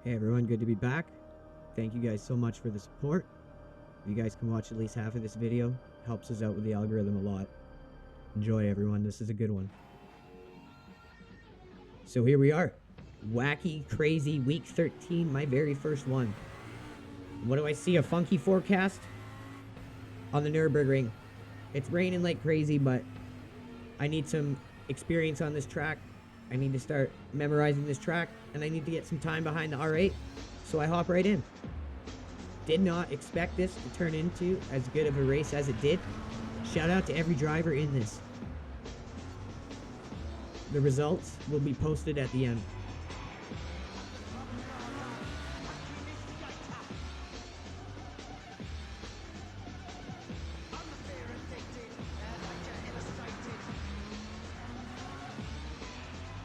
Hey everyone, good to be back. Thank you guys so much for the support. If you guys can watch at least half of this video, helps us out with the algorithm a lot. Enjoy everyone, this is a good one. So here we are. Wacky, crazy, week 13, my very first one. What do I see? A funky forecast on the Nurburgring. It's raining like crazy, but I need some experience on this track. I need to start memorizing this track, and I need to get some time behind the R8, so I hop right in. Did not expect this to turn into as good of a race as it did. Shout out to every driver in this. The results will be posted at the end.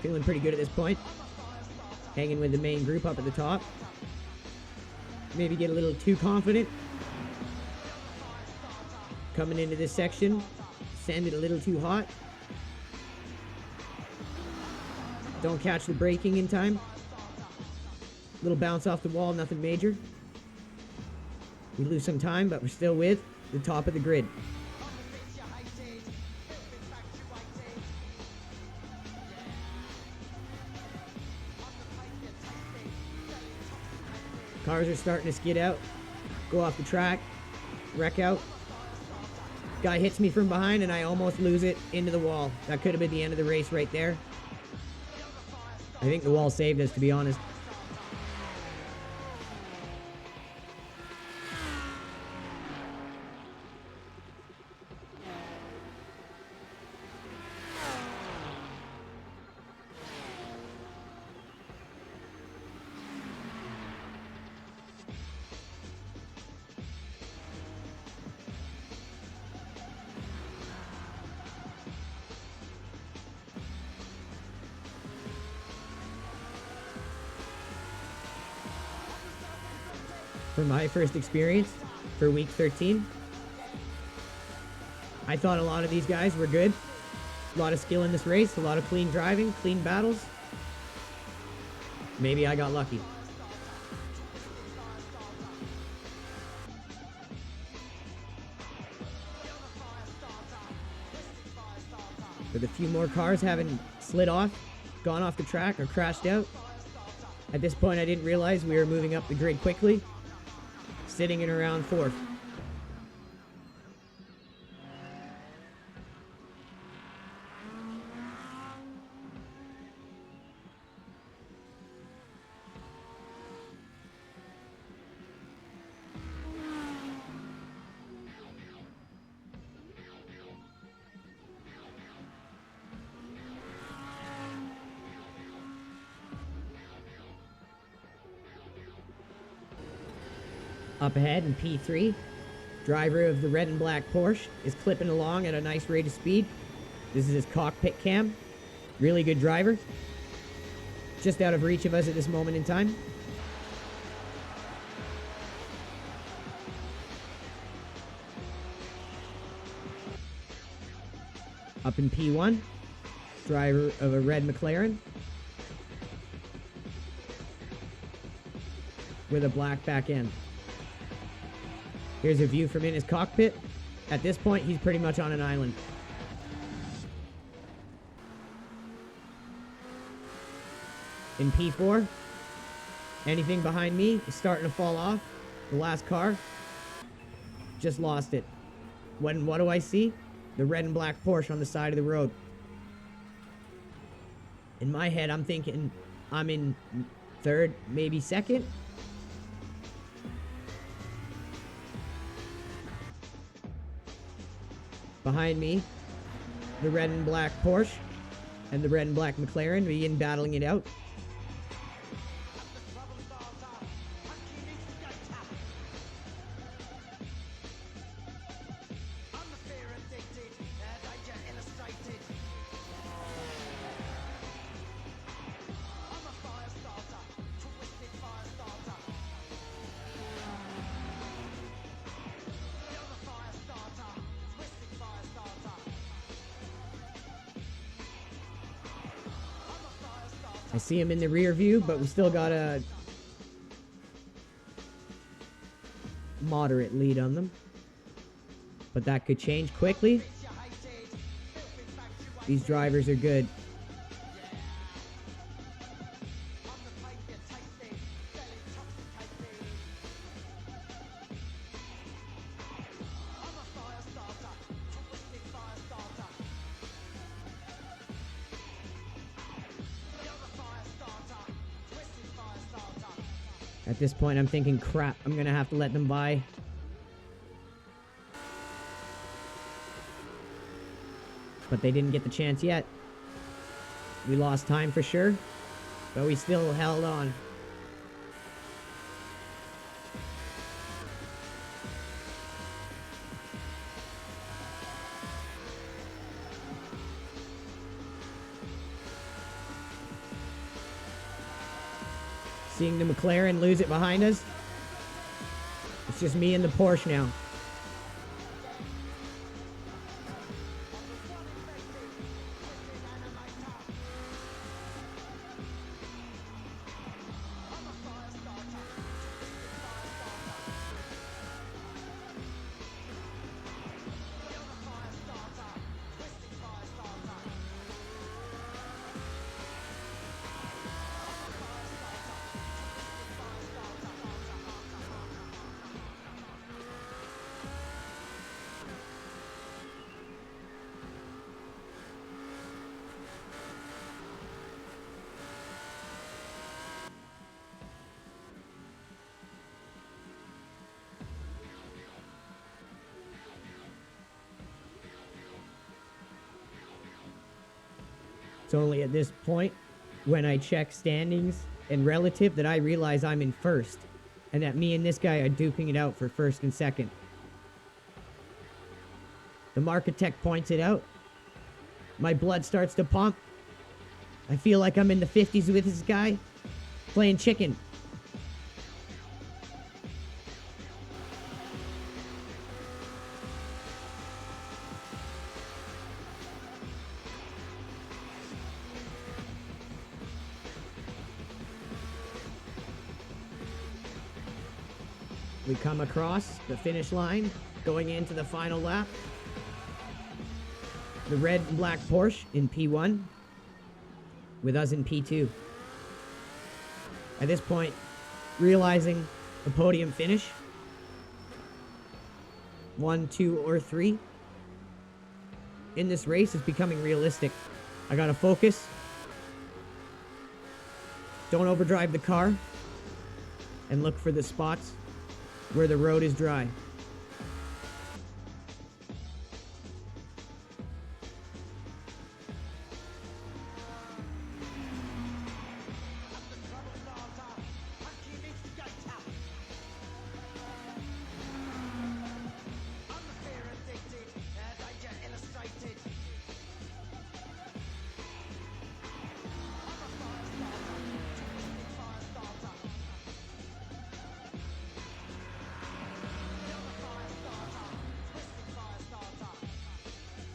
Feeling pretty good at this point. Hanging with the main group up at the top. Maybe get a little too confident. Coming into this section, send it a little too hot. Don't catch the braking in time. Little bounce off the wall, nothing major. We lose some time, but we're still with the top of the grid. Cars are starting to skid out, go off the track, wreck out. Guy hits me from behind and I almost lose it into the wall. That could have been the end of the race right there. I think the wall saved us, to be honest. For my first experience for week 13, I thought a lot of these guys were good. A lot of skill in this race, a lot of clean driving, clean battles. Maybe I got lucky. With a few more cars having slid off, gone off the track, or crashed out. At this point, I didn't realize we were moving up the grid quickly. Sitting in around 4th. Up ahead in P3, driver of the red and black Porsche is clipping along at a nice rate of speed. This is his cockpit cam. Really good driver. Just out of reach of us at this moment in time. Up in P1, driver of a red McLaren with a black back end. Here's a view from in his cockpit. At this point, he's pretty much on an island. In P4, anything behind me is starting to fall off. The last car just lost it. What do I see? The red and black Porsche on the side of the road. In my head, I'm thinking I'm in 3rd, maybe 2nd. Behind me, the red and black Porsche and the red and black McLaren begin battling it out. I see him in the rear view, but we still got a moderate lead on them. But that could change quickly. These drivers are good. At this point, I'm thinking, crap, I'm gonna have to let them by. But they didn't get the chance yet. We lost time for sure, but we still held on. Seeing the McLaren lose it behind us. It's just me and the Porsche now. It's only at this point, when I check standings and relative, that I realize I'm in first, and that me and this guy are duking it out for first and second. The Marketech points it out. My blood starts to pump. I feel like I'm in the 50s with this guy, playing chicken. We come across the finish line, going into the final lap. The red and black Porsche in P1, with us in P2. At this point, realizing a podium finish, 1, 2, or 3, in this race is becoming realistic. I gotta focus. Don't overdrive the car, and look for the spots where the road is dry.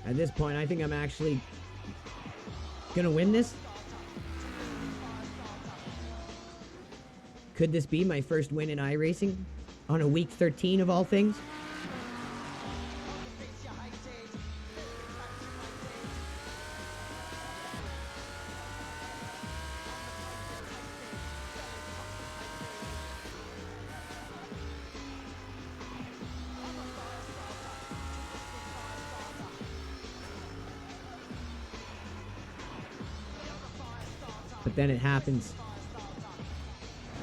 At this point, I think I'm actually gonna win this. Could this be my first win in iRacing on a week 13 of all things? But then it happens.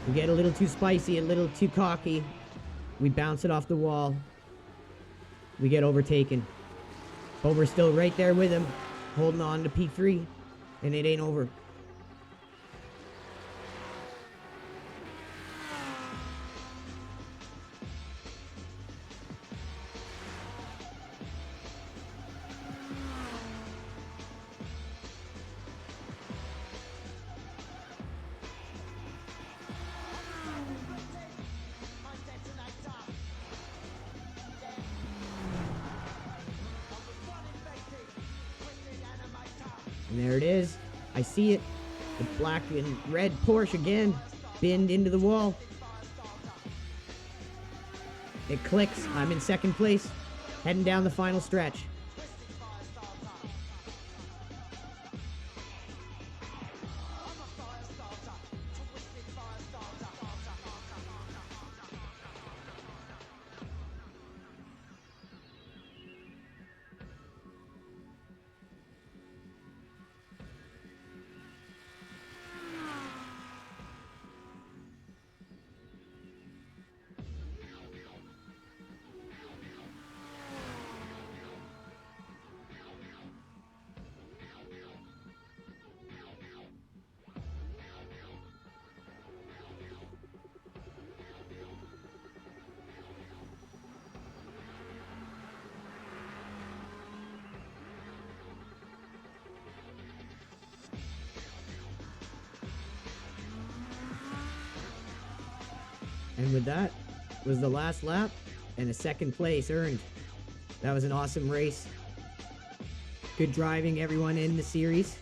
We get a little too spicy, a little too cocky. We bounce it off the wall. We get overtaken. But we're still right there with him, holding on to P3, and it ain't over. And there it is. I see it. The black and red Porsche again, binned into the wall. It clicks. I'm in second place, heading down the final stretch. And with that was the last lap and a second place earned. That was an awesome race. Good driving, everyone in the series.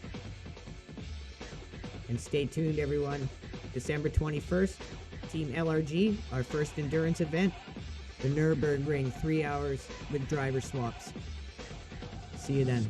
And stay tuned, everyone. December 21st, Team LRG, our first endurance event. The Nurburgring, 3 hours with driver swaps. See you then.